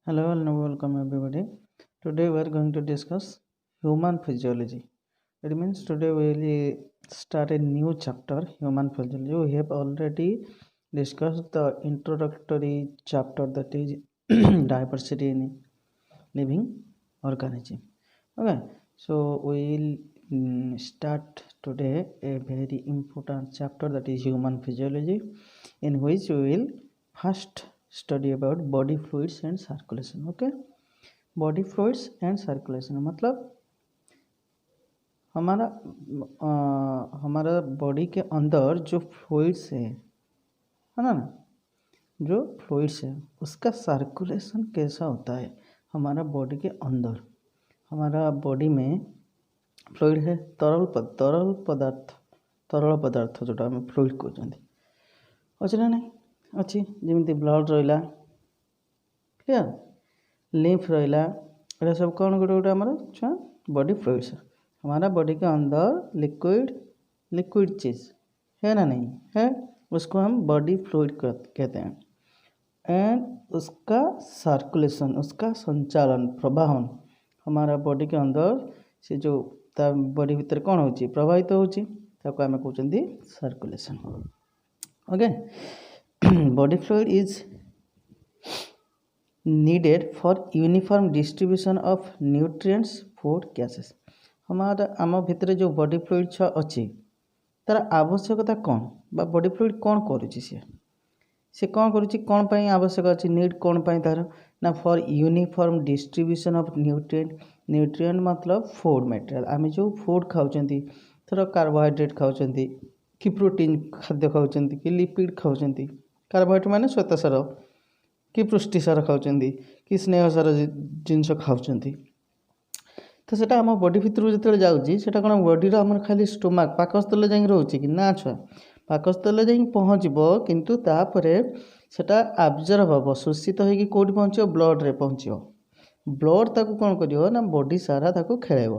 Hello and welcome everybody. Today we are going to discuss human physiology. It means today we will start a new chapter, human physiology. We have already discussed the introductory chapter, that is diversity in living organism. Okay, so we will start today a very important chapter, that is human physiology, in which we will first study about body fluids and circulation. Okay, body fluids and circulation मतलब हमारा हमारा body के अंदर जो fluids है ना, जो fluids है उसका सर्कुलेशन कैसा होता है हमारा बॉडी के अंदर। हमारा बॉडी में फ्लूइड है, तरल पदार्थ जोटा आम फ्लूइड कहते अच्छे ना नहीं अच्छी, जमी ब्लड रहा, क्लियर, लिम्फ रहा, ये सब कौन गोटे गोटे आम छुआ बॉडी फ्लूइड्स। हमारा बॉडी के अंदर लिक्विड चीज़ है ना नहीं है, उसको हम बॉडी फ्लूइड कहते हैं। एंड उसका सर्कुलेशन, उसका संचालन, प्रवाहन हमारा बॉडी के अंदर से जो बॉडी भीतर कौन होची प्रवाहित होची ताको आमे कहउचंदी circulation. Okay, body fluid is needed for uniform distribution of nutrients, food, gases। हमारा आम भितर जो बॉडी फ्लूइड अच्छी तार आवश्यकता कौन बा बॉडी फ्लूइड कौन करुच्ची सी कौन करुच्ची कौन पाई आवश्यक अच्छी नीड कौन पाई तार ना for uniform distribution of nutrient मतलब फूड मटेरियल। आम जो फूड खाऊँ थर कार्बोहाइड्रेट खाऊँ कि प्रोटीन खाद्य खाऊँ कि लिपिड खाऊँ, कार्बोहाइड्रेट माने श्वेतसार कि पुष्टिसार खाऊँ कि स्नेहसार जिनस खाऊँ, तो सेटा आम बॉडी भितर जो जाऊँगी सेटा कौन बॉडीर आम खाली स्टोमाक पाकस्थल जा रोचे कि ना छुआ पाकस्थल जा पहुँचब, किंतु तापरे सेटा आब्जर्व हम शोषित होगी कौटी पहुँच ब्लड रे पहुँच, ब्लड ताकू कौन करियो ना बॉडी सारा ताकू खेलेब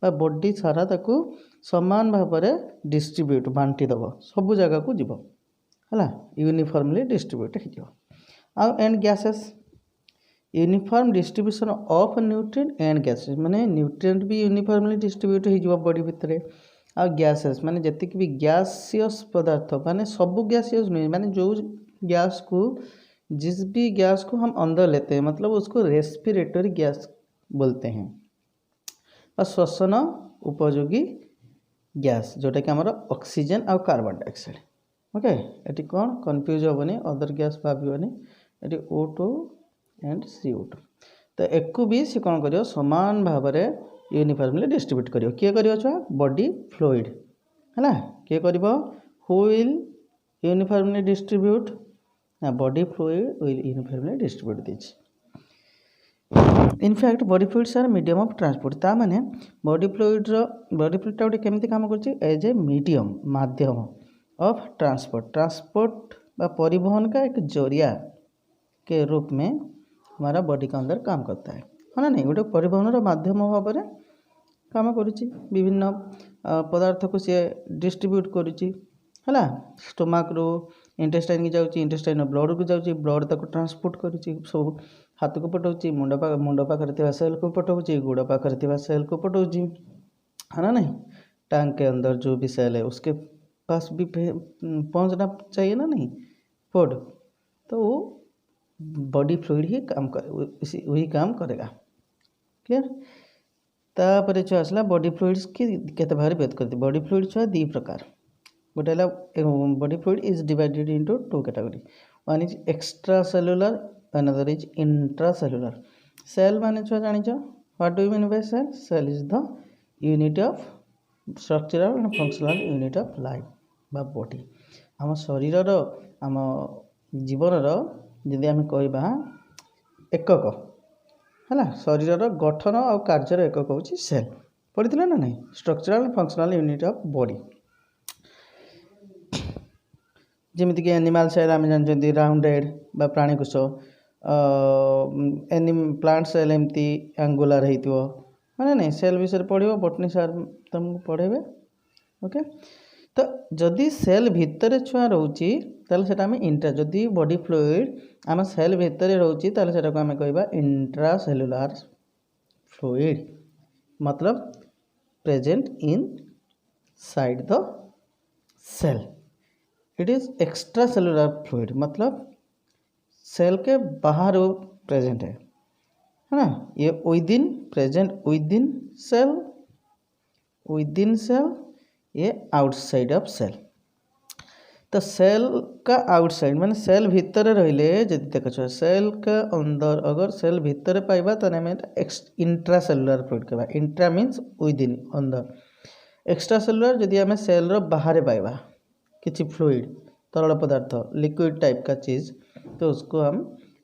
बा बॉडी सारा ताकू समान भाव में डिस्ट्रीब्यूट बांटी दब, सबू जगह को जीव है यूनिफॉर्मली डिस्ट्रीब्यूट हो। And gases uniform distribution of nutrient and gases माने न्यूट्रिएंट भी यूनिफॉर्मली डिस्ट्रीब्यूट हो बॉडी भितर। आ गैसेस माने जति भी गैसियस पदार्थ माने सबू गैसियस नहीं, माने जो गैस को जिस भी गैस को हम अंदर लेते हैं मतलब उसको रेस्पिरेटरी गैस बोलते हैं, और श्वसन उपयोगी गैस जोटा कि हमारा ऑक्सीजन और कार्बन डाइऑक्साइड। ओके, ये कौन कन्फ्यूज हेनी अदर गैस भावनी ये O2 एंड CO2, तो एक भी सी कौन कर समान भाव में यूनिफॉर्मली डिस्ट्रीब्यूट कर किए कर छुआ बॉडी फ्लूइड है किए कर हु विल यूनिफॉर्मली डिस्ट्रीब्यूट ना body fluid will uniformly distribute this. In fact body fluids are medium of transport, ता माने बॉडी फ्लूइड्टा गोटे केमती काम कर एज ए मीडियम माध्यम ऑफ ट्रांसपोर्ट व परिवहन का एक जरिया के रूप में हमारा बॉडी के अंदर काम करता है ना नहीं, गोटे परिवहन माध्यम भाव में काम करुच्ची, विभिन्न पदार्थ को सी डिस्ट्रीब्यूट करुच्ची है, स्टोमाक रू इंटेस्टाइन की जाऊँगी, इंटेस्टाइन ब्लड को जाऊँगी, ब्लड ताको ट्रांसपोर्ट करुच्ची सब हाथ को पठाऊँगी, मुंड पाखे सेल को पठाऊँगी, गुड़ पाखे सेल को पठाऊँगी है ना नहीं, टैंक के अंदर जो भी सेल है उसके पास भी पहुंचना चाहिए ना नहीं फूड, तो वो बॉडी फ्लूइड ही काम वही काम करेगा। क्लियर, तापर जो आसला बॉडी फ्लूइड्स की केते भाग भेद करती। बॉडी फ्लूइड छुआ दी प्रकार, गोटे body fluid is divided into two category, one is extra cellular another is intra cellular. Cell माने छुआ जानिछ what do you mean by cell? Cell is the unit of structural and functional unit of life बा body. आम शरीर आम जीवन जदि आम कहवा एकक है, शरीर गठन और कार्यर एकक हूँ सेल, पढ़ी ना नहीं, structural and functional unit of body. जमीक एनिमल सेल आम जानते राउंडेड बा प्राणीकोश, प्लांट सेल एमती एंगुलर हो ना नहीं, सेल विषय पढ़ो बटनी सार तुमको पढ़ेबे। ओके, तो जदि सेल भितर छुआ रोची ताले सेटा आम इंट्रा जदि बॉडी फ्लूइड आम सेल भितर रोची ताले सेटा को आम कहबा इंट्रा सेलुलार फ्लूइड मतलब present inside the cell. It is extra cellular fluid मतलब सेल के बाहर वो प्रेजेंट है ना। ये विदिन प्रेजेंट विदिन सेल ये आउटसाइड ऑफ सेल। तो सेल का आउटसाइड माने सेल भीतर रहिले जदि देख सेल के अंदर अगर सेल भीतर पाइबा तो इंट्रा सेलुलर फ्लूइड कहबा। इंट्रा मीन्स विदिन अंदर, एक्स्ट्रा सेलुलर जदि आम सेल रो बाहर पाइबा किसी फ्लूइड तरल पदार्थ लिक्विड टाइप का चीज़ तो उसको हम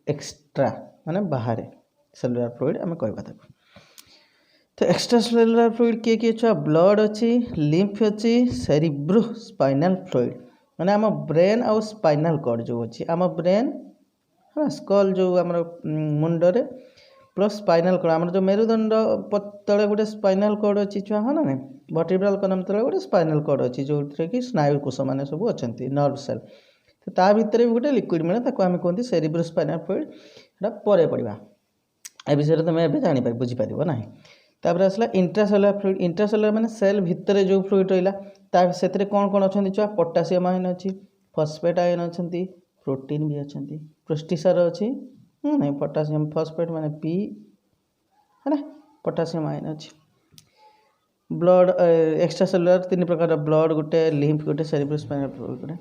एक्स्ट्रा माने बाहर सेलुलर फ्लूइड आम कहबा ताको। तो एक्स्ट्रा सेलुलर फ्लूइड किए किए छुआ ब्लड अच्छी लिम्फ अच्छी सेरिब्रो स्पाइनल फ्लूइड माने आम ब्रेन आउ स्पाइनल कॉर्ड जो अच्छी आम ब्रेन हाँ स्कल जो आम मुंडरे प्लस स्पाइनल कॉर्ड आम जो मेरुदंड तले गोटे स्पाइनल कॉर्ड अच्छी छुआ हाँ ना नहीं वर्टिब्रल कलम तले गोटे स्पाइनल कॉर्ड अच्छी जो कि स्नायु कोष मैंने सब अच्छा नर्व सेल। तो ता भितर भी गोटे लिक्विड मिले ताको आम कहते सेरिब्रो स्पाइनल फ्लूइड एटा परे पढ़ा ए विषय तुम ए जापर बुझीपार ना। तापर आसला इंट्रासेलुलर फ्लूइड। इंट्रासेलुलर माने सेल भितर जो फ्लूइड रहा से कौन कौन अच्छा छुआ पोटासियम आयन अच्छी फॉस्फेट आयन अच्छा प्रोटीन भी अच्छा पुष्टिसार अच्छी नहीं पोटासियम फॉस्फेट माने पी है ना पोटासियम आयन अच्छी ब्लड एक्स्ट्रा सेलुलर तीन प्रकार ब्लड गोटे लिम्फ गोटे सेरिब्रो स्पाइनल फ्लूइड गोटे।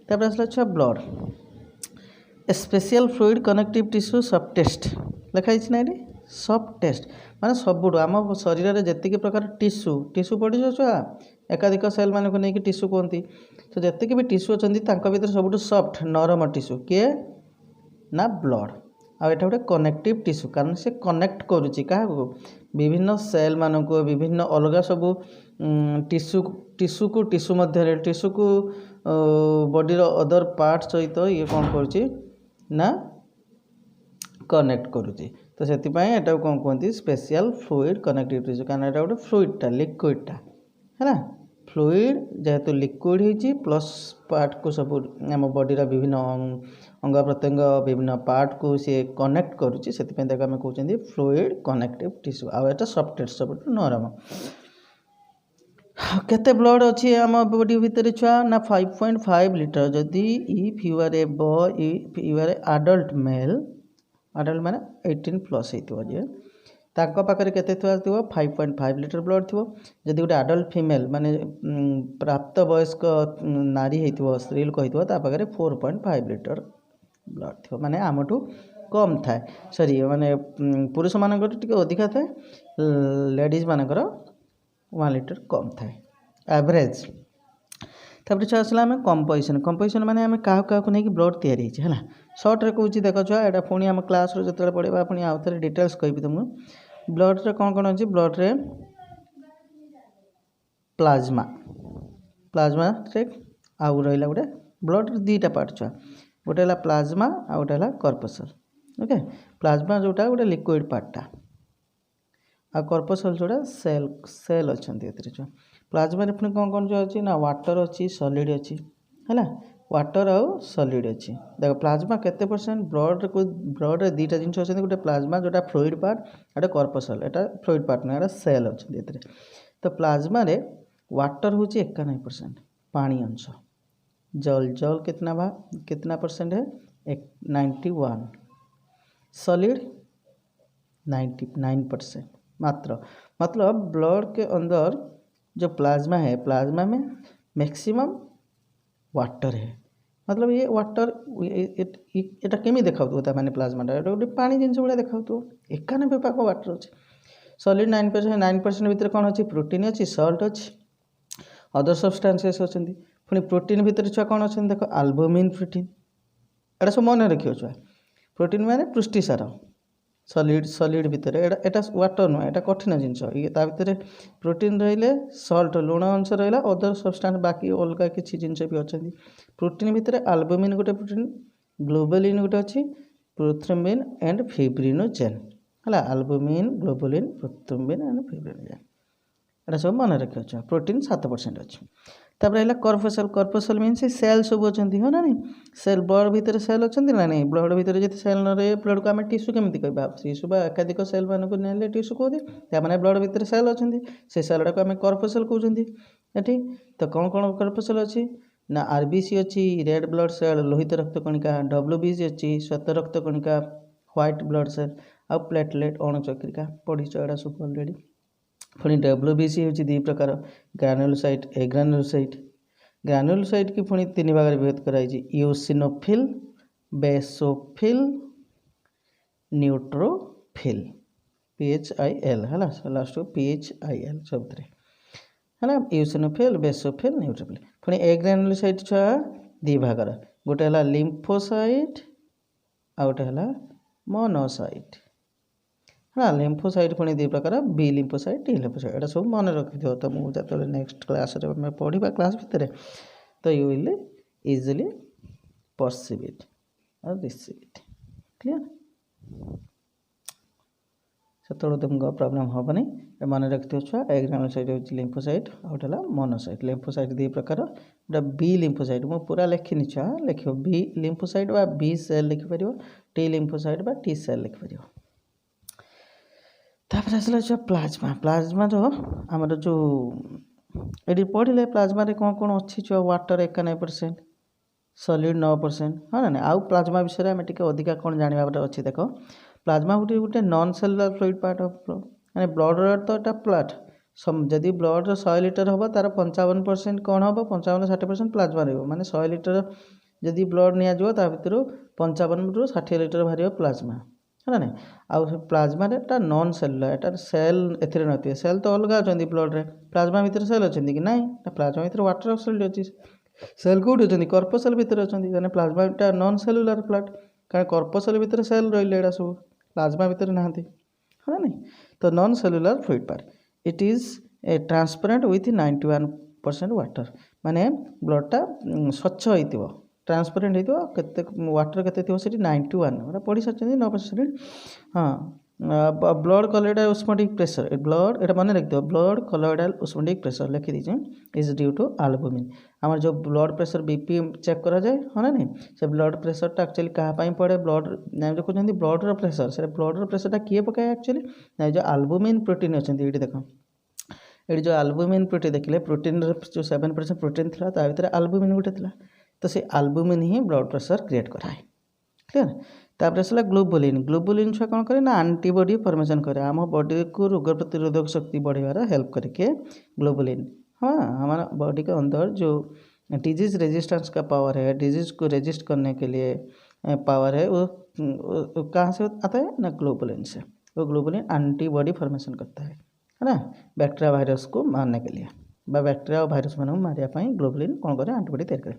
तापर आसला छुआ blood special fluid connective tissue softest लिखाई ना ये सफ्टेस्ट माने सबुठ आम शरीर में जितकी प्रकार टिश्यू पड़ी छुआ एकाधिक सेल मान को लेकिन टिश्यू कहती तो जितकी भी टिश्यू अच्छा भर सब सफ्ट नरम टिश्यू किए ना ब्लड आउ एटा गोटे कनेक्टिव टिश्यू कारण से कनेक्ट करुच्ची क्या विभिन्न सेल मान को विभिन्न अलग सब टिश्यू को टिश्यू को बॉडीर अदर पार्ट सहित ये कौन करुच्ची ना कनेक्ट करुच्ची। तो से कौन कहते स्पेशल फ्लूइड कनेक्टिव टिश्यू कारण यहाँ गोटे फ्लूइडटा लिक्विडटा है ना फ्लूइड जेहेतु लिक्विड होती प्लस पार्ट को सब आम बॉडीर विभिन्न अंग प्रत्यंग विभिन्न पार्ट को सी कनेक्ट करुच्ची से आम कहते फ्लूइड कनेक्टिव टिश्यू आउ एटा सफ्टेस्ट सब नरम। केते ब्लड अच्छी आम बॉडी भितर छुआ ना 5.5 लिटर जदि if you are a boy if you are a adult male adult माने 18+ होइतिबो जे ताको पाखरे केते थुआ 5.5 लिटर ब्लड थो। जदि गोटे आडल्ट फीमेल माने प्राप्त वयस्क नारी होइतिबो स्त्री लोक होइतिबो ता पाखरे 4.5 लिटर ब्लड थो माने आमठू कम थाए सॉरी माने पुरुष मानकर टिके अधिका थाए लेडीज मानकर 1 लिटर कम थाए एवरेज। तापर छुआ आसला आम कंपोजिशन माने आम क्या नहीं ब्लड तैयारी है सर्ट रे कहूँ देख छुआ यहाँ पुणी आम क्लास जो पढ़ा पुणी आउ थे डिटेल्स कहि तुमको ब्लड रे कौन कौन अच्छी ब्लड रे प्लाज्मा रे आउ रहा गोटे ब्लड दुईटा पार्ट छुआ गोटे है प्लाज्मा आ गोटे है कर्पसल ओके प्लाज्मा जोटा गोटे लिक्विड पार्टा आ कर्पसल जोड़ा सेल अच्छा छुआ प्लाज्मा रे पुणी कौन कौन जो अच्छी ना वाटर अच्छी सॉलिड अच्छी है वाटर आउ सॉलिड अच्छी देख प्लाज्मा केते परसेंट ब्लड रे दुईटा जिन अच्छे गोटे प्लाज्मा जोटा फ्लूइड पार्ट गोटे कर्पसल एटा फ्लूइड पार्ट ना सेल अच्छे। तो प्लाज्मा रे वाटर हूँ 91% पानी अंश जल कितना परसेंट है 91 सॉलिड 99% मात्र मतलब ब्लड के अंदर जो प्लाज्मा है प्लाज्मा में मैक्सिमम वाटर है मतलब ये वाटर एटा केमी देखा मैंने प्लाज्माटा गोटे पानी जिन भाई देखा 91 पाक वाटर अच्छे सॉलिड 9% भितर कौन अच्छी प्रोटीन अच्छी सल्ट अच्छी अदर सब्सटेंसेस अच्छा पुणी प्रोटीन भितर छुआ कौन अच्छा देख आल्बुमिन प्रोटीन एटा सब मन रखियो छुआ प्रोटीन माने पुष्टिसार सॉलिड भितर एटा वाटर नुह एटा कठिन जिनस ये भितर प्रोटीन रहिले सल्ट लुण अंश रहा अदर सब्सटेंस बाकी अलग किसी जिनस भी अच्छा प्रोटीन भितर आल्बुमिन गोटे प्रोटीन ग्लोबुलिन गोटे अच्छी प्रोथ्रोम्बिन एंड फिब्रिनोजेन है albumin globulin prothrombin and fibrinogen एटा सब मन रखियो छ प्रोटीन 7% अछि तापर है कर्पोसल मीन्स सेल सब अछंती हो ना नहीं सेल ब्लड भीतर सेल अछंती ना नहीं ब्लड भीतर जति सेल न रहे ब्लड को हम टिश्यू केमति कहबा टिश्यू बा एकाधिक सेल मान को नेले टिश्यू कहते त्या माने ब्लड भीतर सेल अछंती से सेल को हम कर्पोसल कहउछंती एठी तो कौन कर्पोसल अछि ना आरबीसी अछि रेड ब्लड सेल लोहित रक्त कणिका डब्ल्यूबीसी अछि श्वेत रक्त कणिका व्हाइट ब्लड सेल आ प्लेटलेट अणुचक्रिका पढ़ी एडा सब ऑलरेडी पुणी डब्ल्यूबीसी होची दी प्रकार ग्रानुलोसाइट ग्रानुलोसाइट की पुणी तीन भाग विभक्त कराई यूसिनोफिल बेसोफिल न्यूट्रोफिल PHIL है लास्ट को PHIL सब है यूसिनोफिल बेसोफिल न्यूट्रोफिल पुणी ए ग्रानुलोसाइट छुआ दी भाग गोटे है लिम्फोसाइट आ गोटे है मोनोसाइट हाँ लिम्फोसाइट पुणी दी प्रकार बी लिम्फोसाइट टी लिम्फोसाइट एटा सब मन रखि दियो तो मु जतले नेक्स्ट क्लास रे मैं पढ़िबा क्लास भितर तो you will easily perceive it और रिसीव इट क्लियर सेतलो तुमको प्रॉब्लम होबनी मन रखि दियो छुआ ए ग्रानुलोसाइट होची लिम्फोसाइट आ ओटला मोनोसाइट लिम्फोसाइट दी प्रकार एटा बी लिम्फोसाइट मु पूरा लिखिनि छुआ लिखियो बी लिम्फोसाइट बा बी सेल लिखि परियो टी लिम्फोसाइट बा टी सेल लिखि परियो तापर आसला जो प्लाज्मा रो हमर जो एडी पढ़िले प्लाज्मा रे कौन अच्छी छुआ वाटर 91% सॉलिड 9% हाँ ना आउ प्लाज्मा विषय में टिके अधिका कौन जानवर अच्छी देख प्लाज्मा गोटे non cellular fluid part of माने ब्लड तो एटा प्लाट जदि ब्लड 100 लिटर हम तार 55% कौन हम 55-60% प्लाज्मा रही माने 100 लिटर जदि ब्लड निया जो ता भितर 55 ରୁ 60 लिटर बाहर प्लाज्मा है ना आउ प्लाज्मा एटा नॉन सेलुलर एटा सेल एथिरे नथि सेल तो अलग अछंती ब्लड रे प्लाज्मा भीतर सेल अछंती कि नहीं प्लाज्मा भीतर वाटर ऑक्साइड अछि सेल कोड अछंती कर्पोसेल भीतर अछंती माने प्लाज्मा एटा नॉन सेलुलर प्लाट कारण कर्पोसेल भीतर सेल रहिले एटा सब प्लाज्मा भीतर नाहंती है नहीं तो non cellular fluid part it is a transparent with 91% water माने ब्लड टा स्वच्छ होइतिबो ट्रांसपेरेंट होइतिबो केते वाटर केते थिबो सेठी 91 ओरा पढी सचंदी 9% हां blood colloidal osmotic pressure blood एटा माने रख दो ब्लड कॉलोइडल ऑस्मोटिक प्रेशर लिखि दीजिए इज ड्यू टू एल्बुमिन हमर जो ब्लड प्रेशर बीपी चेक करा जाए है ना नहीं से ब्लड प्रेशर टा एक्चुअली कहा पई पड़े ब्लड नाम देखुछंदी ब्लड रो प्रेशर से ब्लड रो प्रेशर टा किए पकाय एक्चुअली ना जो एल्बुमिन प्रोटीन अछंदी एठी देखो एठी जो एल्बुमिन प्रोटीन देखले प्रोटीन जो 7% प्रोटीन थिला ता भीतर एल्बुमिन गुटे थिला तो से एल्बुमिन ही ब्लड प्रेशर क्रिएट कराए क्लियर तापर आसला ग्लोबुलिन छुआ कौन करे ना एंटीबॉडी फॉर्मेशन करे आम बॉडी को रोग प्रतिरोधक शक्ति बढ़ेबार हेल्प करके ग्लोबुलिन हाँ हमारा बॉडी के अंदर जो डिजीज रेजिस्टेंस का पावर है डिजीज को रेजिस्ट करने के लिए पावर है वो कहाँ से आता है ना ग्लोबुलिन से वो ग्लोबुलिन एंटीबॉडी फॉर्मेशन करता है ना बैक्टीरिया वायरस को मारने के लिए बैक्टीरिया और भाइरस मान मारे ग्लोबुलिन कौन करे एंटीबॉडी तैयार करे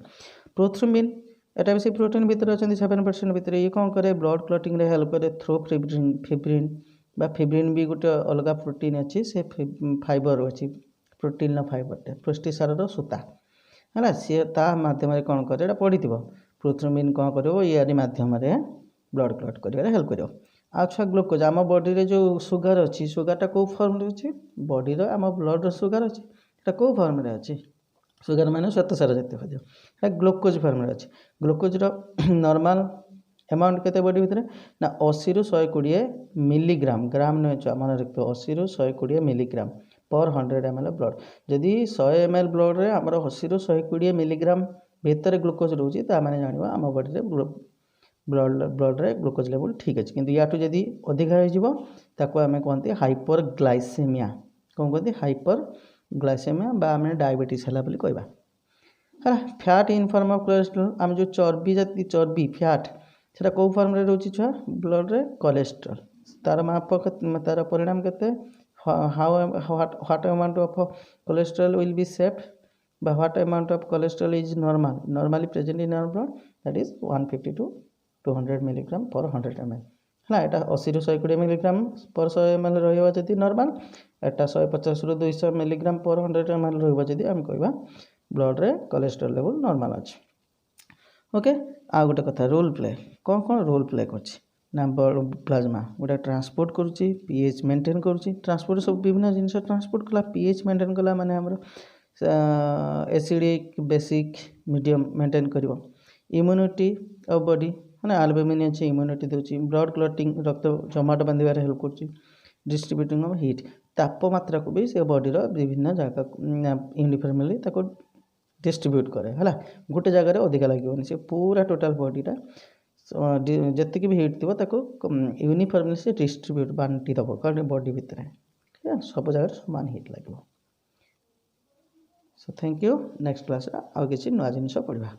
प्रोथ्रोम्बिन एटा भी प्रोटीन भीतर अछंती 7% भीतर ये कौन करे ब्लड क्लॉटिंग रे हेल्प करे थ्रो फिब्रिन बा फिब्रिन भी गोटे अलग प्रोटीन अच्छी से फाइबर अच्छी प्रोटीन ना फाइबर पुष्टिसार रो सूता है ना सी ता माध्यम कौन करे एटा पढ़ी प्रोथ्रोम्बिन कौन करिवो यारी माध्यम रे ब्लड क्लॉट करिवारे हेल्प करिवो अच्छा ग्लूकोज आम बॉडी रे जो सुगर अच्छी सुगारटा कौ फॉर्म रे अच्छी बॉडी रो आम ब्लड रो सुगर अच्छी एटा कौ फॉर्म रे अच्छी सुगर माने श्वेतसार जातीय खाद्य एटा ग्लूकोज फॉर्म रे अच्छी ग्लूकोज रो नॉर्मल अमाउंट केते बॉडी भितर ना 80 ରୁ 120 मिलीग्राम ग्राम न मन रखियो 80 ରୁ 120 मिलीग्राम पर 100 ml ब्लड जदि 100 ml ब्लड रे हमर 80 ରୁ 120 मिलीग्राम भीतर ग्लूकोज रहउची ता माने जानिबा आम बॉडी रे ब्लड रे ग्लूकोज लेवल ठीक अछि किंतु याटू जदि अधिक हो जिवो ताको हमें कहंती हाइपरग्लाइसेमिया कोन कहंती हाइपरग्लाइसेमिया बा हमें डायबिटीज हला बोली कहबा है fat in form of cholesterol आम जो चर्बी जाती चर्बी फैट सेटा को फॉर्म रे रहउची छुआ ब्लड रे कोलेस्ट्रॉल तार माप तार परिणाम केते how what amount of cholesterol will be saved by what amount of cholesterol is normally present in our blood that is 150 to 200 milligram per 100 ml है एटा 80 ରୁ 120 मिलीग्राम पर 100 ml रहइबा जति नॉर्मल एटा 150 ରୁ 200 मिलीग्राम पर 100 ml रहइबा जति हम कहबा ब्लड रे कोलेस्ट्रॉल लेवल नॉर्मल अछि ओके आ गोटे कथा रोल प्ले कौन रोल प्ले करछि ना प्लाज्मा गोटे ट्रांसपोर्ट करुच्ची पीएच मेंटेन करुच्ची ट्रांसपोर्ट सब विभिन्न जिन ट्रांसपोर्ट कला पीएच मेंटेन कला माने हमर एसिडिक बेसिक मीडियम मेंटेन करिवो इम्यूनिटी ऑफ बॉडी माने आल्बुमिन अछि इम्यूनिटी दोची ब्लड क्लॉटिंग रक्त जमाट बांधिबार हेल्प करची डिस्ट्रीब्यूटिंग ऑफ हीट तापमात्रा को भी से बॉडी रो विभिन्न जगह यूनिफॉर्मली ताको डिस्ट्रीब्यूट करे हला गोटे जगह रे अधिक लागिवनी से पूरा टोटल बॉडीटा जितकी भी हिट थी ताको यूनिफॉर्मली से डिस्ट्रीब्यूट बांटी दब कारण बॉडी भितर सब जगह समान हिट लगे। So thank you next class आउ किसी नुआ जिनिस पढ़ा।